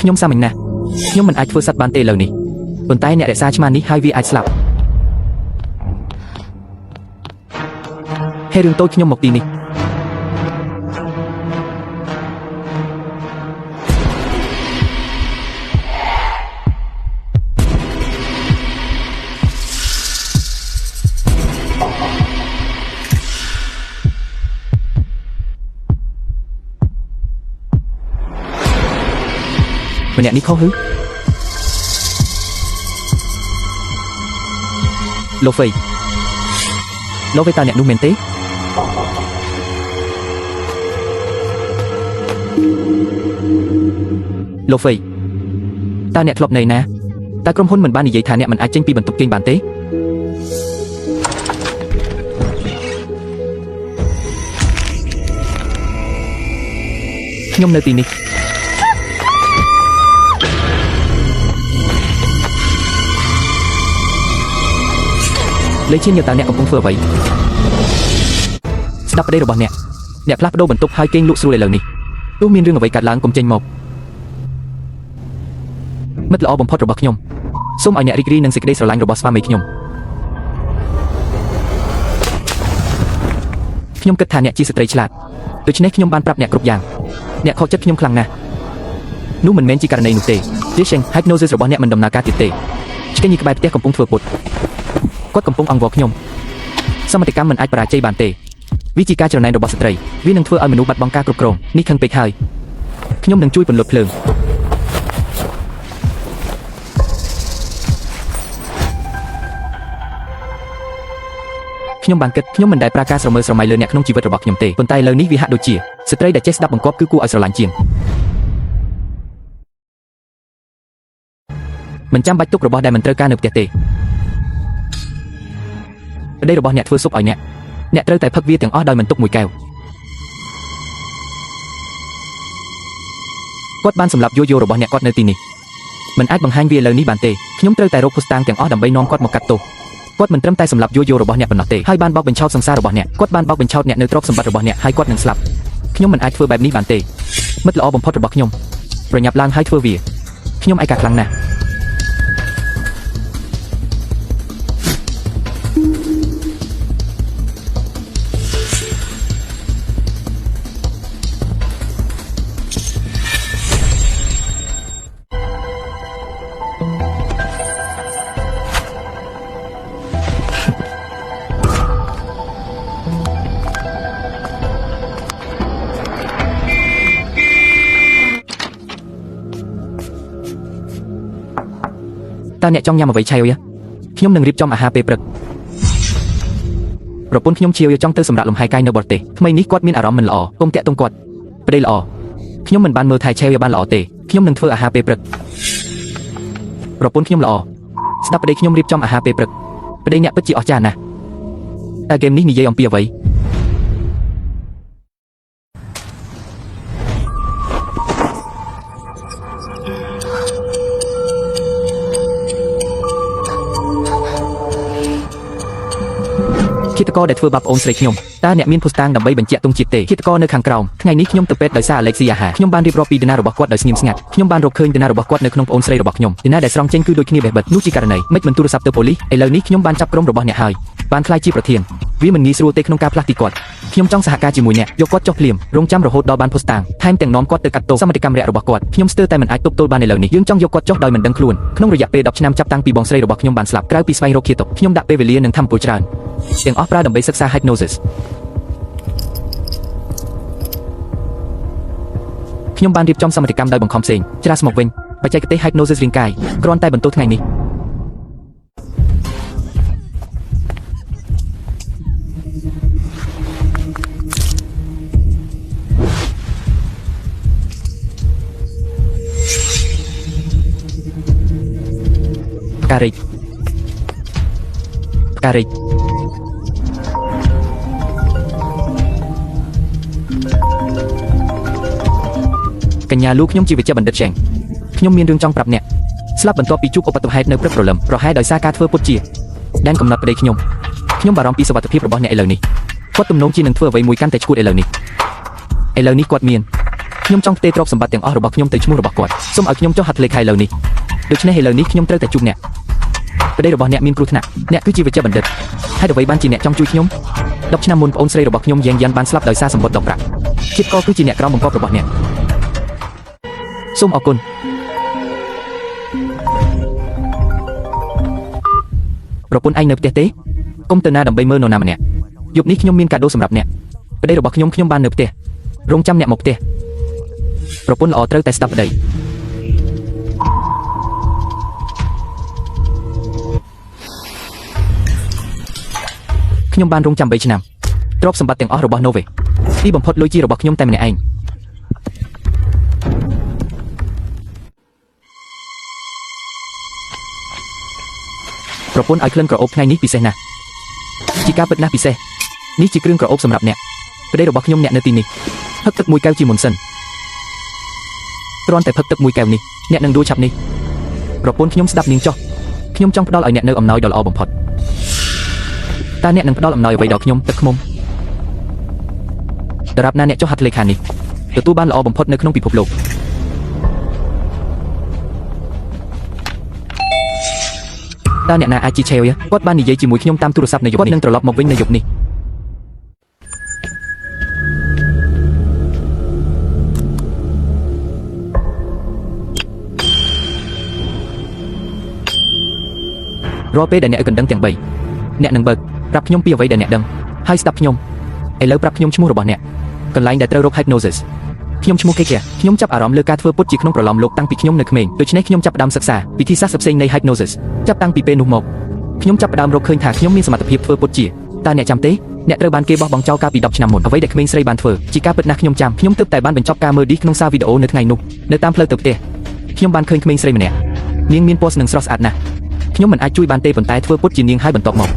ខ្ញុំសាមញ្ញណាស់ខ្ញុំមិនអាចធ្វើសត្វបានទេឥឡូវនេះប៉ុន្តែអ្នករក្សាឆ្មានេះហើយវាអាចស្លាប់ហើយរឿងតូចខ្ញុំមកទីនេះម្នាក់នេះខុសឬលោកហ្វេតើអ្នកនោះមែនទេលោកហ្វេតើអ្នកធ្លាប់នៅណាតើក្រុមហ៊ុនមិនបាននិយាយថាអ្នកមិនអាចចេញពីបន្ទប់គេងបានទេខ្ញុំនៅទីនេះលេឈៀនយកតើអ្នកកំពុងធ្វើអ្វីស្ដាប់ប្តីរបស់អ្នកផ្លាស់ប្ដូរបន្ទប់ហើយគេងលក់ស្រួលឥឡូវនេះទោះមានរឿងអ្វីកើតឡើងកុំចេញមកមិត្តល្អបំផុតរបស់ខ្ញុំសូមឲ្យអ្នករីករាយនឹងសេចក្តីស្រឡាញ់របស់ស្វាមីខ្ញុំគិតថាអ្នកជាស្ត្រីឆ្លាតដូច្នេះខ្ញុំបានប្រាប់អ្នកគ្រប់យ៉ាងអ្នកខកចិត្តខ្ញុំខ្លាំងណាស់នោះមិនមែនជាករណីនោះទេJason hypnosis របស់អ្នកមិនដំណើរការទៀតទេឆ្កេងពីក្បែរផ្ទះកំពុងធ្វើពុតគាត់កំពុងអង្វរខ្ញុំសមត្ថកម្មមិនអាចបរាជ័យបានទេវាជាការច្រណែនរបស់ស្ត្រីវានឹងធ្វើឲ្យមនុស្សបាត់បង់ការគ្រប់គ្រងនេះខឹងពេកហើយខ្ញុំនឹងជួយពន្លត់ភ្លើងខ្ញុំបានគិតខ្ញុំមិនដែលប្រើការស្រមើស្រមៃលើអ្នកក្នុងជីវិតរបស់ខ្ញុំទេប៉ុន្តែឥឡូវនេះវាហាក់ដូចជាស្ត្រីដែលចេះស្ដាប់បង្គាប់គឺគួរឲ្យស្រឡាញ់ជាងមិនចាំបាច់ទុករបស់ដែលមិនត្រូវការនៅផ្ទះទេប្តីរបស់អ្នកធ្វើស៊ុបឲ្យអ្នកត្រូវតែផឹកវាទាំងអស់ដោយមិនទុកមួយកែវគាត់បានសម្លាប់យោរបស់អ្នកគាត់នៅទីនេះមិនអាចបង្ហាញវាឥឡូវនេះបានទេខ្ញុំត្រូវតែរកភស្តុតាងទាំងអស់ដើម្បីនាំគាត់មកកាត់ទោសគាត់មិនត្រឹមតែសម្លាប់យោរបស់អ្នកប៉ុណ្ណោះទេហើយបានបោកបញ្ឆោតសង្សាររបស់អ្នកគាត់បានបោកបញ្ឆោតអ្នកនៅទ្រព្យសម្បត្តិរបស់អ្នកហើយគាត់នឹងស្លាប់ខ្ញុំមិនអាចធ្វើបែបនេះបានទេមិត្តល្អបំផុតរបស់ខ្ញុំប្រញាប់ឡើងហើយធ្វើវាខ្ញុំឯកាខ្លាំងណាស់តើអ្នកចង់ញ៉ាំអ្វីឆាវខ្ញុំនឹងរៀបចំអាហារពេលព្រឹកប្រពន្ធខ្ញុំឆាវចង់ទៅសម្រាកលំហែកាយនៅបរទេសថ្មីនេះគាត់មានអារម្មណ៍មិនល្អកុំតាក់ទងគាត់ប្តីល្អខ្ញុំមិនបានមើលថែឆាវបានល្អទេខ្ញុំនឹងធ្វើអាហារពេលព្រឹកប្រពន្ធខ្ញុំល្អស្ដាប់ប្តីខ្ញុំរៀបចំអាហារពេលព្រឹកប្តីអ្នកពិតជាអស្ចារ្យណាស់តើហ្គេមនេះនិយាយអំពីអ្វីឃាតករដែលធ្វើបាបប្អូនស្រីខ្ញុំតើអ្នកមានភស្តុតាងដើម្បីបញ្ជាក់ទង់ជាតិទេឃាតករនៅខាងក្រោមថ្ងៃនេះខ្ញុំទៅពេទ្យដោយសារអាឡែកស៊ីអាហារខ្ញុំបានរៀបរាប់ពីដំណើររបស់គាត់ដោយស្ងៀមស្ងាត់ខ្ញុំបានរកឃើញដំណើររបស់គាត់នៅក្នុងប្អូនស្រីរបស់ខ្ញុំដំណើរដែលស្រង់ចេញគឺដូចគ្នាបេះបិទនោះជាករណីមិនទូរស័ព្ទទៅប៉ូលីសឥឡូវនេះខ្ញុំបានចាប់ក្រុមរបស់អ្នកហើយបានខ្លាយជាប្រធានវាមិនងាយស្រួលទេក្នុងការផ្លាស់ទីគាត់ខ្ញុំចង់សហការជាមួយអ្នកយកគាត់ចុះភ្លាមរងចាំរហូតដល់បានភស្តុតាងថែមទាំងនាំគាត់ទៅកាត់ទោសសមត្ថកម្មរបស់គាត់ខ្ញុំស្ទើរតែមិនអាចទប់ទល់បានឥឡូវនេះយើងចង់យកគាត់ចុះដោយមិនដឹងខ្លួនក្នុងរយៈពេល10ឆ្នាំចាប់តាំងពីបងស្រីរបស់ខ្ញុំបានស្លាប់ក្រៅពីស្វែងរកឃាតករខ្ញុំដាក់ពេលវេលានិងធម៌ពលច្រើនទាំងអស់ប្រើដើម្បីសិក្សា hypnosis ខ្ញុំបានរៀបចំសមត្ថកម្មដោយបង្ខំផ្សេងច្រាសមកវិញបច្ចេកទេស hypnosis រាងកាយគ្រាន់តែបន្ទោសថ្ងៃនេះការ៉េកញ្ញាលូខ្ញុំជាវិជ្ជបណ្ឌិតចេងខ្ញុំមានរឿងចង់ប្រាប់អ្នកស្លាប់បន្ទាប់ពីជួបឧបទ្ទវហេតុនៅព្រឹកព្រលឹមប្រហែលដោយសារការធ្វើពុតជាដែនកំណត់ប្តីខ្ញុំបារម្ភពីសុវត្ថិភាពរបស់អ្នកឥឡូវនេះគាត់ទំនងជានឹងធ្វើអ្វីមួយកាន់តែឆ្កួតឥឡូវនេះគាត់មាន ខ្ញុំចង់ផ្ទេរទ្រព្យសម្បត្តិទាំងអស់របស់ខ្ញុំទៅឈ្មោះរបស់គាត់សូមឲ្យខ្ញុំចុះហត្ថលេខីឥឡូវនេះដូច្នេះឥឡូវនេះខ្ញុំត្រូវតែជួបអ្នកប្តីរបស់អ្នកមានគ្រោះថ្នាក់អ្នកគឺជាវេជ្ជបណ្ឌិតហើយអ្វីបានជាអ្នកចង់ជួយខ្ញុំ10ឆ្នាំមុនប្អូនស្រីរបស់ខ្ញុំយ៉ាងយ៉ាន់បានស្លាប់ដោយសារសម្បត្តិដកប្រាក់ជាតិកគឺជាអ្នកក្រមបង្គាប់របស់អ្នកសូមអរគុណប្រពន្ធឯងនៅផ្ទះទេកុំទៅណាដើម្បីមើលនរណាម្នាក់យប់នេះខ្ញុំមានកាដូសម្រាប់អ្នកប្តីរបស់ខ្ញុំបាននៅផ្ទះរងចាំអ្នកមកផ្ទះប្រពន្ធល្អត្រូវតែស្ដាប់ប្តីខ្ញុំបានរងចាំ3ឆ្នាំទ្រព្យសម្បត្តិទាំងអស់របស់ Nove ទីបំផុតលុយជារបស់ខ្ញុំតែម្នាក់ឯងប្រពន្ធឲ្យក្លិនក្រអូបថ្ងៃនេះពិសេសណាស់ជាការពិតណាស់ពិសេសនេះជាគ្រឿងក្រអូបសម្រាប់អ្នកប្តីរបស់ខ្ញុំអ្នកនៅទីនេះផឹកទឹកមួយកែវជាមុនសិនគ្រាន់តែផឹកទឹកមួយកែវនេះអ្នកនឹងដួលឆាប់នេះប្រពន្ធខ្ញុំស្ដាប់នាងចុះខ្ញុំចង់ផ្ដល់ឲ្យអ្នកនៅអំណោយដ៏ល្អបំផុតតើអ្នកនឹងផ្ដល់អំណោយអ្វីដល់ខ្ញុំទឹកឃ្មុំដរាបណាអ្នកចុះហត្ថលេខានេះទទួលបានល្អបំផុតនៅក្នុងពិភពលោកតើអ្នកណាអាចជាឆេវគាត់បាននិយាយជាមួយខ្ញុំតាមទូរស័ព្ទនៅយប់នេះគាត់នឹងត្រឡប់មកវិញនៅយប់នេះរាល់ពេលដែលអ្នកឲ្យកណ្ដឹងទាំង3អ្នកនឹងបើកប្រាប់ខ្ញុំពីអ្វីដែលអ្នកដឹងហើយស្ដាប់ខ្ញុំឥឡូវប្រាប់ខ្ញុំឈ្មោះរបស់អ្នកកន្លែងដែលត្រូវរក hypnosis ខ្ញុំឈ្មោះ Kekia ខ្ញុំចាប់អារម្មណ៍លើការធ្វើពុតជាក្នុងប្រឡំលោកតាំងពីខ្ញុំនៅក្មេងដូច្នេះខ្ញុំចាប់ផ្ដើមសិក្សាវិធីសាស្ត្រផ្សេងនៃ hypnosis ចាប់តាំងពីពេលនោះមកខ្ញុំចាប់ផ្ដើមរកឃើញថាខ្ញុំមានសមត្ថភាពធ្វើពុតជាតើអ្នកចាំទេអ្នកត្រូវបានគេបោះបង់ចោលកាលពី10ឆ្នាំមុនអ្វីដែលក្មេងស្រីបានធ្វើជាការពិតណាស់ខ្ញុំចាំខ្ញុំទើបតែបានបញ្ចប់ការមើលឌីសក្នុងសារវីដេអូនៅថ្ងៃនោះនៅតាមផ្លូវទៅផ្ទះខ្ញុំបានឃើញក្មេងស្រីម្នាក់នាងមានពណ៌ស្នឹងស្រស់ស្អាតណាស់ខ្ញុំមិនអាចជួយបានទេប៉ុន្តែធ្វើពុតជានាងហើយបន្ទាប់មក